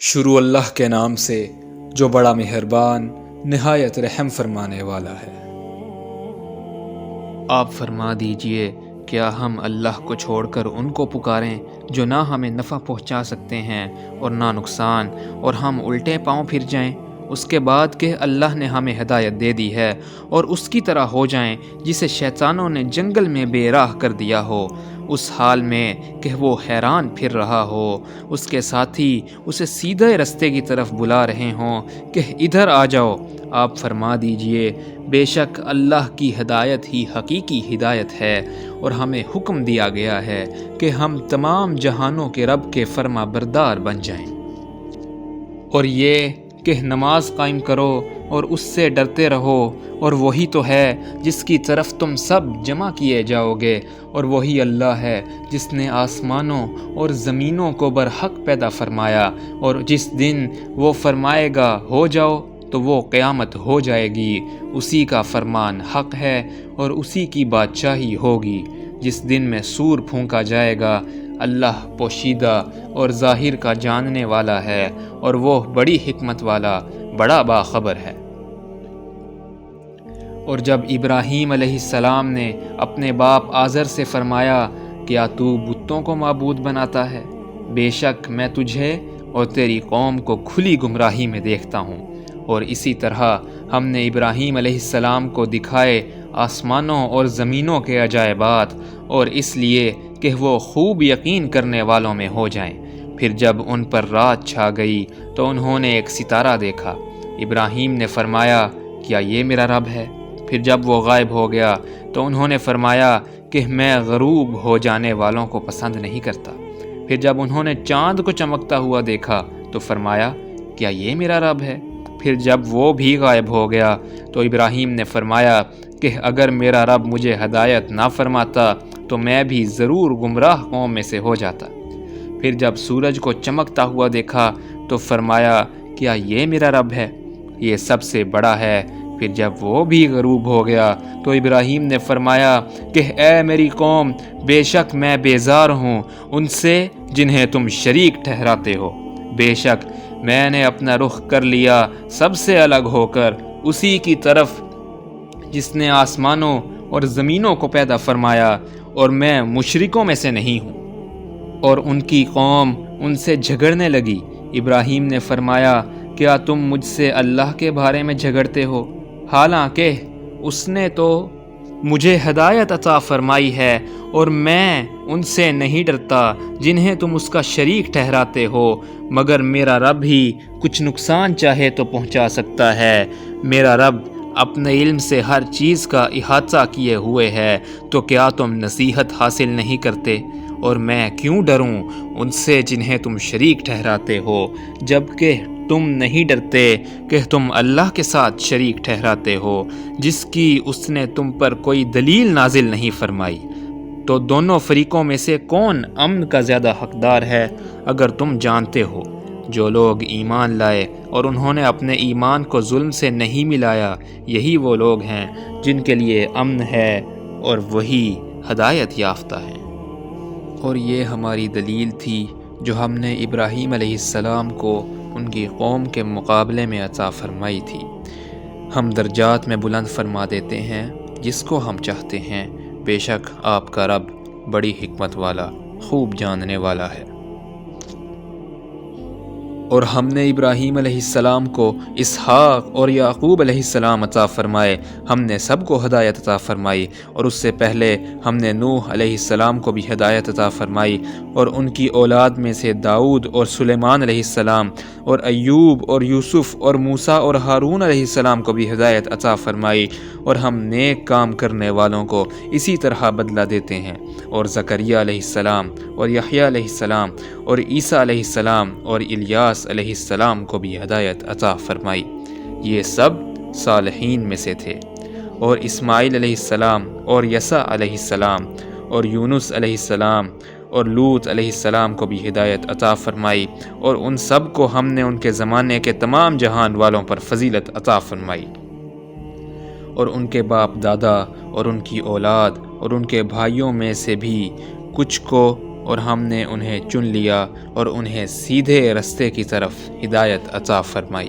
شروع اللہ کے نام سے جو بڑا مہربان نہایت رحم فرمانے والا ہے۔ آپ فرما دیجئے، کیا ہم اللہ کو چھوڑ کر ان کو پکاریں جو نہ ہمیں نفع پہنچا سکتے ہیں اور نہ نقصان، اور ہم الٹے پاؤں پھر جائیں اس کے بعد کہ اللہ نے ہمیں ہدایت دے دی ہے، اور اس کی طرح ہو جائیں جسے شیطانوں نے جنگل میں بے راہ کر دیا ہو، اس حال میں کہ وہ حیران پھر رہا ہو، اس کے ساتھی اسے سیدھے رستے کی طرف بلا رہے ہوں کہ ادھر آ جاؤ۔ آپ فرما دیجئے، بے شک اللہ کی ہدایت ہی حقیقی ہدایت ہے، اور ہمیں حکم دیا گیا ہے کہ ہم تمام جہانوں کے رب کے فرما بردار بن جائیں، اور یہ کہ نماز قائم کرو اور اس سے ڈرتے رہو، اور وہی تو ہے جس کی طرف تم سب جمع کیے جاؤ گے، اور وہی اللہ ہے جس نے آسمانوں اور زمینوں کو برحق پیدا فرمایا، اور جس دن وہ فرمائے گا ہو جاؤ تو وہ قیامت ہو جائے گی، اسی کا فرمان حق ہے اور اسی کی بادشاہی ہوگی۔ جس دن میں سور پھونکا جائے گا، اللہ پوشیدہ اور ظاہر کا جاننے والا ہے، اور وہ بڑی حکمت والا بڑا باخبر ہے۔ اور جب ابراہیم علیہ السلام نے اپنے باپ آزر سے فرمایا، کیا تو بتوں کو معبود بناتا ہے؟ بے شک میں تجھے اور تیری قوم کو کھلی گمراہی میں دیکھتا ہوں۔ اور اسی طرح ہم نے ابراہیم علیہ السلام کو دکھائے آسمانوں اور زمینوں کے عجائبات، اور اس لیے کہ وہ خوب یقین کرنے والوں میں ہو جائیں۔ پھر جب ان پر رات چھا گئی تو انہوں نے ایک ستارہ دیکھا۔ ابراہیم نے فرمایا، کیا یہ میرا رب ہے؟ پھر جب وہ غائب ہو گیا تو انہوں نے فرمایا کہ میں غروب ہو جانے والوں کو پسند نہیں کرتا۔ پھر جب انہوں نے چاند کو چمکتا ہوا دیکھا تو فرمایا، کیا یہ میرا رب ہے؟ پھر جب وہ بھی غائب ہو گیا تو ابراہیم نے فرمایا کہ اگر میرا رب مجھے ہدایت نہ فرماتا تو میں بھی ضرور گمراہ قوم میں سے ہو جاتا۔ پھر جب سورج کو چمکتا ہوا دیکھا تو فرمایا، کیا یہ میرا رب ہے؟ یہ سب سے بڑا ہے۔ پھر جب وہ بھی غروب ہو گیا تو ابراہیم نے فرمایا کہ اے میری قوم، بے شک میں بیزار ہوں ان سے جنہیں تم شریک ٹھہراتے ہو۔ بے شک میں نے اپنا رخ کر لیا سب سے الگ ہو کر اسی کی طرف جس نے آسمانوں اور زمینوں کو پیدا فرمایا، اور میں مشرکوں میں سے نہیں ہوں۔ اور ان کی قوم ان سے جھگڑنے لگی۔ ابراہیم نے فرمایا، کیا تم مجھ سے اللہ کے بارے میں جھگڑتے ہو، حالانکہ اس نے تو مجھے ہدایت عطا فرمائی ہے، اور میں ان سے نہیں ڈرتا جنہیں تم اس کا شریک ٹھہراتے ہو، مگر میرا رب ہی کچھ نقصان چاہے تو پہنچا سکتا ہے۔ میرا رب اپنے علم سے ہر چیز کا احاطہ کیے ہوئے ہے، تو کیا تم نصیحت حاصل نہیں کرتے؟ اور میں کیوں ڈروں ان سے جنہیں تم شریک ٹھہراتے ہو، جبکہ تم نہیں ڈرتے کہ تم اللہ کے ساتھ شریک ٹھہراتے ہو جس کی اس نے تم پر کوئی دلیل نازل نہیں فرمائی۔ تو دونوں فریقوں میں سے کون امن کا زیادہ حقدار ہے اگر تم جانتے ہو؟ جو لوگ ایمان لائے اور انہوں نے اپنے ایمان کو ظلم سے نہیں ملایا، یہی وہ لوگ ہیں جن کے لیے امن ہے، اور وہی ہدایت یافتہ ہیں۔ اور یہ ہماری دلیل تھی جو ہم نے ابراہیم علیہ السلام کو ان کی قوم کے مقابلے میں عطا فرمائی تھی۔ ہم درجات میں بلند فرما دیتے ہیں جس کو ہم چاہتے ہیں، بے شک آپ کا رب بڑی حکمت والا خوب جاننے والا ہے۔ اور ہم نے ابراہیم علیہ السلام کو اسحاق اور یعقوب علیہ السلام عطا فرمائے، ہم نے سب کو ہدایت عطا فرمائی، اور اس سے پہلے ہم نے نوح علیہ السلام کو بھی ہدایت عطا فرمائی، اور ان کی اولاد میں سے داؤد اور سلیمان علیہ السلام، اور ایوب اور یوسف اور موسیٰ اور ہارون علیہ السلام کو بھی ہدایت عطا فرمائی، اور ہم نیک کام کرنے والوں کو اسی طرح بدلہ دیتے ہیں۔ اور زکریا علیہ السلام اور یحییٰ علیہ السلام اور عیسیٰ علیہ السلام اور الیاس علیہ السلام کو بھی ہدایت عطا فرمائی، یہ سب صالحین میں سے تھے۔ اور اسماعیل علیہ السلام اور یسع علیہ السلام اور یونس علیہ السلام اور لوط علیہ السلام کو بھی ہدایت عطا فرمائی، اور ان سب کو ہم نے ان کے زمانے کے تمام جہان والوں پر فضیلت عطا فرمائی۔ اور ان کے باپ دادا اور ان کی اولاد اور ان کے بھائیوں میں سے بھی کچھ کو اور ہم نے انہیں چن لیا اور انہیں سیدھے رستے کی طرف ہدایت عطا فرمائی۔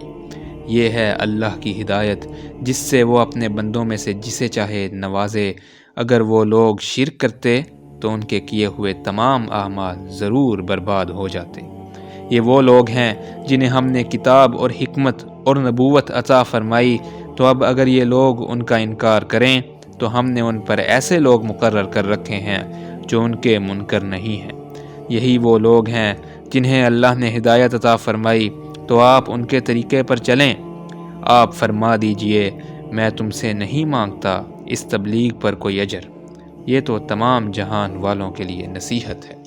یہ ہے اللہ کی ہدایت جس سے وہ اپنے بندوں میں سے جسے چاہے نوازے۔ اگر وہ لوگ شرک کرتے تو ان کے کیے ہوئے تمام اعمال ضرور برباد ہو جاتے۔ یہ وہ لوگ ہیں جنہیں ہم نے کتاب اور حکمت اور نبوت عطا فرمائی، تو اب اگر یہ لوگ ان کا انکار کریں تو ہم نے ان پر ایسے لوگ مقرر کر رکھے ہیں جو ان کے منکر نہیں ہیں۔ یہی وہ لوگ ہیں جنہیں اللہ نے ہدایت عطا فرمائی، تو آپ ان کے طریقے پر چلیں۔ آپ فرما دیجئے میں تم سے نہیں مانگتا اس تبلیغ پر کوئی اجر، یہ تو تمام جہان والوں کے لیے نصیحت ہے۔